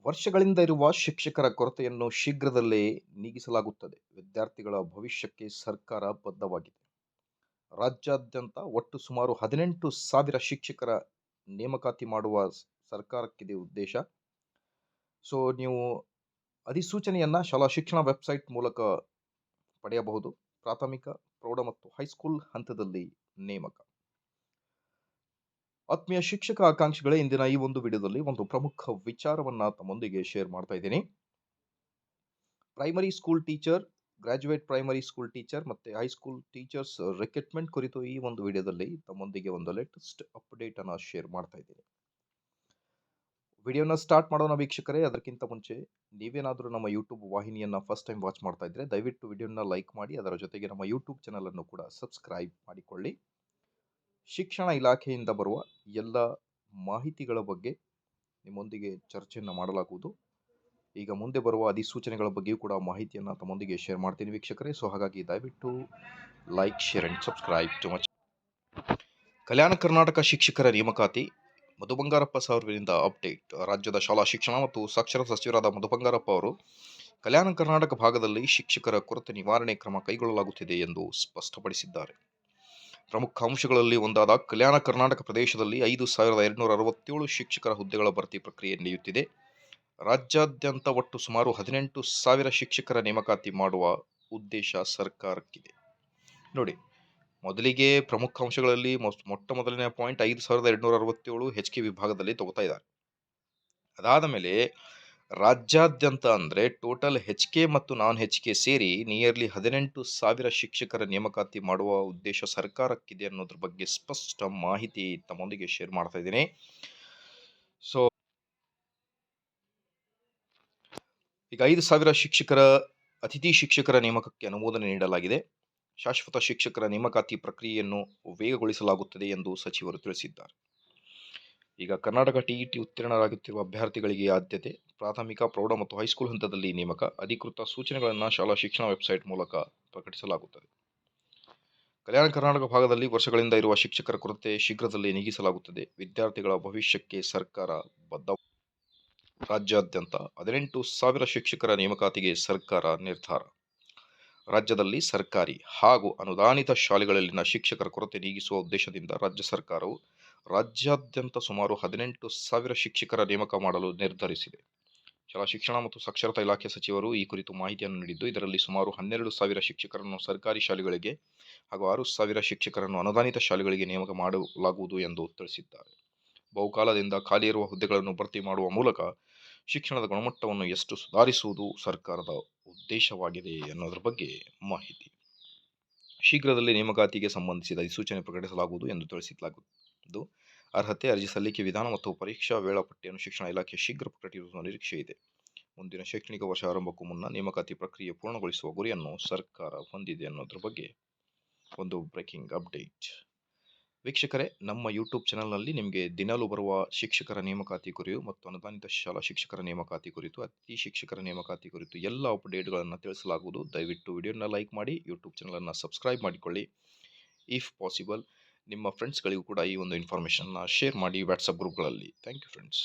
ವರ್ಷಗಳಿಂದ ಇರುವ ಶಿಕ್ಷಕರ ಕೊರತೆಯನ್ನು ಶೀಘ್ರದಲ್ಲೇ ನೀಗಿಸಲಾಗುತ್ತದೆ. ವಿದ್ಯಾರ್ಥಿಗಳ ಭವಿಷ್ಯಕ್ಕೆ ಸರ್ಕಾರ ಬದ್ಧವಾಗಿದೆ. ರಾಜ್ಯಾದ್ಯಂತ ಒಟ್ಟು ಸುಮಾರು 18,000 ಶಿಕ್ಷಕರ ನೇಮಕಾತಿ ಮಾಡುವ ಸರ್ಕಾರಕ್ಕಿದೆ ಉದ್ದೇಶ. ನೀವು ಅಧಿಸೂಚನೆಯನ್ನ ಶಾಲಾ ಶಿಕ್ಷಣ ವೆಬ್ಸೈಟ್ ಮೂಲಕ ಪಡೆಯಬಹುದು. ಪ್ರಾಥಮಿಕ, ಪ್ರೌಢ ಮತ್ತು ಹೈಸ್ಕೂಲ್ ಹಂತದಲ್ಲಿ ನೇಮಕ. ಆತ್ಮೀಯ ಶಿಕ್ಷಕ ಆಕಾಂಕ್ಷಿಗಳೇ, ಇಂದಿನ ಈ ಒಂದು ವಿಡಿಯೋದಲ್ಲಿ ಒಂದು ಪ್ರಮುಖ ವಿಚಾರವನ್ನ ತಮ್ಮೊಂದಿಗೆ ಶೇರ್ ಮಾಡ್ತಾ ಇದ್ದೀನಿ. Primary school teacher, graduate primary school teacher ಮತ್ತು ಹೈಸ್ಕೂಲ್ ಟೀಚರ್ಸ್ ರಿಕ್ರೂಟ್ಮೆಂಟ್ ಕುರಿತು ಈ ಒಂದು ವಿಡಿಯೋದಲ್ಲಿ ತಮ್ಮೊಂದಿಗೆ ಒಂದು ಲೇಟೆಸ್ಟ್ ಅಪ್ಡೇಟ್ ಅನ್ನ ಶೇರ್ ಮಾಡ್ತಾ ಇದ್ದೀನಿ. ವಿಡಿಯೋನ ಸ್ಟಾರ್ಟ್ ಮಾಡೋಣ ವೀಕ್ಷಕರೇ. ಅದಕ್ಕಿಂತ ಮುಂಚೆ ನೀವೇನಾದರೂ ನಮ್ಮ ಯೂಟ್ಯೂಬ್ ವಾಹಿನಿಯನ್ನ ಫಸ್ಟ್ ಟೈಮ್ ವಾಚ್ ಮಾಡ್ತಾ ಇದ್ರೆ ದಯವಿಟ್ಟು ವಿಡಿಯೋನ ಲೈಕ್ ಮಾಡಿ, ಅದರ ಜೊತೆಗೆ ನಮ್ಮ ಯೂಟ್ಯೂಬ್ ಚಾನಲ್ ಅನ್ನು ಕೂಡ ಸಬ್ಸ್ಕ್ರೈಬ್ ಮಾಡಿಕೊಳ್ಳಿ. ಶಿಕ್ಷಣ ಇಲಾಖೆಯಿಂದ ಬರುವ ಎಲ್ಲ ಮಾಹಿತಿಗಳ ಬಗ್ಗೆ ನಿಮ್ಮೊಂದಿಗೆ ಚರ್ಚೆಯನ್ನು ಮಾಡಲಾಗುವುದು. ಈಗ ಮುಂದೆ ಬರುವ ಅಧಿಸೂಚನೆಗಳ ಬಗ್ಗೆಯೂ ಕೂಡ ಮಾಹಿತಿಯನ್ನು ತಮ್ಮೊಂದಿಗೆ ಶೇರ್ ಮಾಡ್ತೀನಿ ವೀಕ್ಷಕರೇ. ಹಾಗಾಗಿ ದಯವಿಟ್ಟು like, share and subscribe to much. Kalyana Karnataka ಶಿಕ್ಷಕರ ನೇಮಕಾತಿ ಮಧು ಬಂಗಾರಪ್ಪ ಅವರಿಂದ ಅಪ್ಡೇಟ್. ರಾಜ್ಯದ ಶಾಲಾ ಶಿಕ್ಷಣ ಮತ್ತು ಸಾಕ್ಷರತಾ ಸಚಿವರಾದ ಮಧು ಬಂಗಾರಪ್ಪ ಅವರು ಕಲ್ಯಾಣ ಕರ್ನಾಟಕ ಭಾಗದಲ್ಲಿ ಶಿಕ್ಷಕರ ಕೊರತೆ ನಿವಾರಣೆ ಕ್ರಮ ಕೈಗೊಳ್ಳಲಾಗುತ್ತಿದೆ ಎಂದು ಸ್ಪಷ್ಟಪಡಿಸಿದ್ದಾರೆ. ಪ್ರಮುಖ ಅಂಶಗಳಲ್ಲಿ ಒಂದಾದ ಕಲ್ಯಾಣ ಕರ್ನಾಟಕ ಪ್ರದೇಶದಲ್ಲಿ 5,267 ಶಿಕ್ಷಕರ ಹುದ್ದೆಗಳ ಭರ್ತಿ ಪ್ರಕ್ರಿಯೆ ನಡೆಯುತ್ತಿದೆ. ರಾಜ್ಯಾದ್ಯಂತ ಒಟ್ಟು ಸುಮಾರು 18,000 ಶಿಕ್ಷಕರ ನೇಮಕಾತಿ ಮಾಡುವ ಉದ್ದೇಶ ಸರ್ಕಾರಕ್ಕಿದೆ. ನೋಡಿ, ಮೊದಲಿಗೆ ಪ್ರಮುಖ ಅಂಶಗಳಲ್ಲಿ ಮೊಟ್ಟ ಮೊದಲನೇ ಪಾಯಿಂಟ್ 5,267 HK ವಿಭಾಗದಲ್ಲಿ ತಗೋತಾ ಇದ್ದಾರೆ. ಅದಾದ ಮೇಲೆ ರಾಜ್ಯಾದ್ಯಂತ ಅಂದರೆ ಟೋಟಲ್ HK ಮತ್ತು ನಾನ್ HK ಸೇರಿ ನಿಯರ್ಲಿ 18,000 ಶಿಕ್ಷಕರ ನೇಮಕಾತಿ ಮಾಡುವ ಉದ್ದೇಶ ಸರ್ಕಾರಕ್ಕಿದೆ ಅನ್ನೋದ್ರ ಬಗ್ಗೆ ಸ್ಪಷ್ಟ ಮಾಹಿತಿ ತಮ್ಮೊಂದಿಗೆ ಶೇರ್ ಮಾಡ್ತಾ ಇದ್ದೀನಿ. ಈಗ 5,000 ಶಿಕ್ಷಕರ ಅತಿಥಿ ಶಿಕ್ಷಕರ ನೇಮಕಕ್ಕೆ ಅನುಮೋದನೆ ನೀಡಲಾಗಿದೆ. ಶಾಶ್ವತ ಶಿಕ್ಷಕರ ನೇಮಕಾತಿ ಪ್ರಕ್ರಿಯೆಯನ್ನು ವೇಗಗೊಳಿಸಲಾಗುತ್ತದೆ ಎಂದು ಸಚಿವರು ತಿಳಿಸಿದ್ದಾರೆ. ಈಗ ಕರ್ನಾಟಕ TET ಉತ್ತೀರ್ಣರಾಗುತ್ತಿರುವ ಅಭ್ಯರ್ಥಿಗಳಿಗೆ ಆದ್ಯತೆ. ಪ್ರಾಥಮಿಕ, ಪ್ರೌಢ ಮತ್ತು ಹೈಸ್ಕೂಲ್ ಹಂತದಲ್ಲಿ ನೇಮಕ. ಅಧಿಕೃತ ಸೂಚನೆಗಳನ್ನು ಶಾಲಾ ಶಿಕ್ಷಣ ವೆಬ್ಸೈಟ್ ಮೂಲಕ ಪ್ರಕಟಿಸಲಾಗುತ್ತದೆ. ಕಲ್ಯಾಣ ಕರ್ನಾಟಕ ಭಾಗದಲ್ಲಿ ವರ್ಷಗಳಿಂದ ಇರುವ ಶಿಕ್ಷಕರ ಕೊರತೆ ಶೀಘ್ರದಲ್ಲೇ ನೀಗಿಸಲಾಗುತ್ತದೆ. ವಿದ್ಯಾರ್ಥಿಗಳ ಭವಿಷ್ಯಕ್ಕೆ ಸರ್ಕಾರ ಬದ್ಧ. ರಾಜ್ಯಾದ್ಯಂತ 18,000 ಶಿಕ್ಷಕರ ನೇಮಕಾತಿಗೆ ಸರ್ಕಾರ ನಿರ್ಧಾರ. ರಾಜ್ಯದಲ್ಲಿ ಸರ್ಕಾರಿ ಹಾಗೂ ಅನುದಾನಿತ ಶಾಲೆಗಳಲ್ಲಿನ ಶಿಕ್ಷಕರ ಕೊರತೆ ನೀಗಿಸುವ ಉದ್ದೇಶದಿಂದ ರಾಜ್ಯ ಸರ್ಕಾರವು ರಾಜ್ಯಾದ್ಯಂತ ಸುಮಾರು 18,000 ಶಿಕ್ಷಕರ ನೇಮಕ ಮಾಡಲು ನಿರ್ಧರಿಸಿದೆ. ಶಾಲಾ ಶಿಕ್ಷಣ ಮತ್ತು ಸಾಕ್ಷರತಾ ಇಲಾಖೆ ಸಚಿವರು ಈ ಕುರಿತು ಮಾಹಿತಿಯನ್ನು ನೀಡಿದ್ದು, ಇದರಲ್ಲಿ ಸುಮಾರು 12,000 ಶಿಕ್ಷಕರನ್ನು ಸರ್ಕಾರಿ ಶಾಲೆಗಳಿಗೆ ಹಾಗೂ 6,000 ಶಿಕ್ಷಕರನ್ನು ಅನುದಾನಿತ ಶಾಲೆಗಳಿಗೆ ನೇಮಕ ಮಾಡಲಾಗುವುದು ಎಂದು ತಿಳಿಸಿದ್ದಾರೆ. ಬಹುಕಾಲದಿಂದ ಖಾಲಿ ಇರುವ ಹುದ್ದೆಗಳನ್ನು ಭರ್ತಿ ಮಾಡುವ ಮೂಲಕ ಶಿಕ್ಷಣದ ಗುಣಮಟ್ಟವನ್ನು ಎಷ್ಟು ಸುಧಾರಿಸುವುದು ಸರ್ಕಾರದ ಉದ್ದೇಶವಾಗಿದೆ ಅನ್ನೋದ್ರ ಬಗ್ಗೆ ಮಾಹಿತಿ. ಶೀಘ್ರದಲ್ಲೇ ನೇಮಕಾತಿಗೆ ಸಂಬಂಧಿಸಿದ ಅಧಿಸೂಚನೆ ಪ್ರಕಟಿಸಲಾಗುವುದು ಎಂದು ತಿಳಿಸಲಾಗುವುದು. ಅರ್ಹತೆ, ಅರ್ಜಿ ಸಲ್ಲಿಕೆ ವಿಧಾನ ಮತ್ತು ಪರೀಕ್ಷಾ ವೇಳಾಪಟ್ಟಿಯನ್ನು ಶಿಕ್ಷಣ ಇಲಾಖೆ ಶೀಘ್ರ ಪ್ರಕಟಿಸುವ ನಿರೀಕ್ಷೆ ಇದೆ. ಮುಂದಿನ ಶೈಕ್ಷಣಿಕ ವರ್ಷ ಆರಂಭಕ್ಕೂ ಮುನ್ನ ನೇಮಕಾತಿ ಪ್ರಕ್ರಿಯೆ ಪೂರ್ಣಗೊಳಿಸುವ ಗುರಿಯನ್ನು ಸರ್ಕಾರ ಹೊಂದಿದೆ ಅನ್ನೋದ್ರ ಬಗ್ಗೆ ಒಂದು ಬ್ರೇಕಿಂಗ್ ಅಪ್ಡೇಟ್. ವೀಕ್ಷಕರೇ, ನಮ್ಮ ಯೂಟ್ಯೂಬ್ ಚಾನಲ್ನಲ್ಲಿ ನಿಮಗೆ ದಿನಾಲೂ ಬರುವ ಶಿಕ್ಷಕರ ನೇಮಕಾತಿ ಕುರಿತು ಮತ್ತು ಅನುದಾನಿತ ಶಾಲಾ ಶಿಕ್ಷಕರ ನೇಮಕಾತಿ ಕುರಿತು, ಅತಿಥಿ ಶಿಕ್ಷಕರ ನೇಮಕಾತಿ ಕುರಿತು ಎಲ್ಲ ಅಪ್ಡೇಟ್ಗಳನ್ನು ತಿಳಿಸಲಾಗುವುದು. ದಯವಿಟ್ಟು ವಿಡಿಯೋನ ಲೈಕ್ ಮಾಡಿ, ಯೂಟ್ಯೂಬ್ ಚಾನಲನ್ನು ಸಬ್ಸ್ಕ್ರೈಬ್ ಮಾಡಿಕೊಳ್ಳಿ. ಇಫ್ ಪಾಸಿಬಲ್ ನಿಮ್ಮ ಫ್ರೆಂಡ್ಸ್ಗಳಿಗೂ ಕೂಡ ಈ ಒಂದು ಇನ್ಫಾರ್ಮೇಷನ್ನ ಶೇರ್ ಮಾಡಿ ವಾಟ್ಸಪ್ ಗ್ರೂಪ್ಗಳಲ್ಲಿ. Thank you friends.